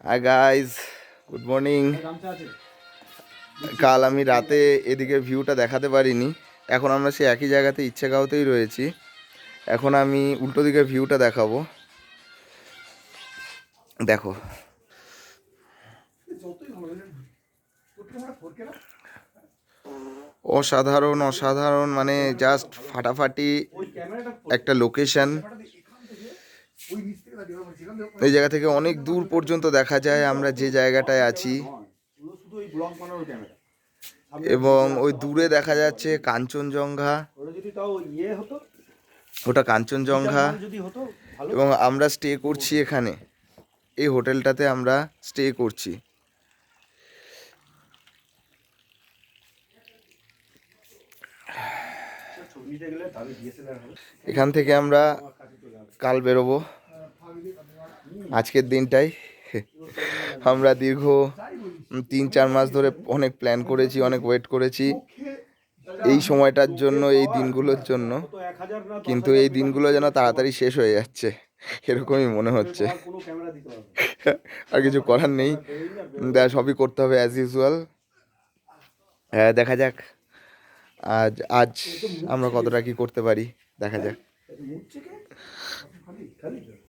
Hi guys, good morning. কাল আমি রাতে এদিকে ভিউটা দেখাতে পারিনি। এখন আমরা সেই একই জায়গাতে ইচ্ছেগাঁওতেই রয়েছি। এখন আমি উল্টো দিকের ভিউটা দেখাবো। দেখো, অসাধারণ অসাধারণ, মানে জাস্ট ফাটাফাটি একটা লোকেশন। এই জায়গা থেকে অনেক দূর পর্যন্ত দেখা যায় আমরা যে জায়গাটায় আছি, এবং ওই দূরে দেখা যাচ্ছে কাঞ্চনজঙ্ঘা। ওটা কাঞ্চনজঙ্ঘা। এবং আমরা স্টে করছি এখানে, এই হোটেলটাতে আমরা স্টে করছি। এখান থেকে আমরা কাল বেরোবো। আজকের দিনটাই আমরা দীর্ঘ 3-4 মাস ধরে অনেক প্ল্যান করেছি, অনেক ওয়েট করেছি এই সময়টার জন্য, এই দিনগুলোর জন্য। কিন্তু এই দিনগুলো যেন তাড়াতাড়ি শেষ হয়ে যাচ্ছে, এরকমই মনে হচ্ছে। আর কিছু করার নেই, সবই করতে হবে অ্যাজ ইউজুয়াল। হ্যাঁ, দেখা যাক আজ আজ আমরা কতটা কি করতে পারি, দেখা যাক।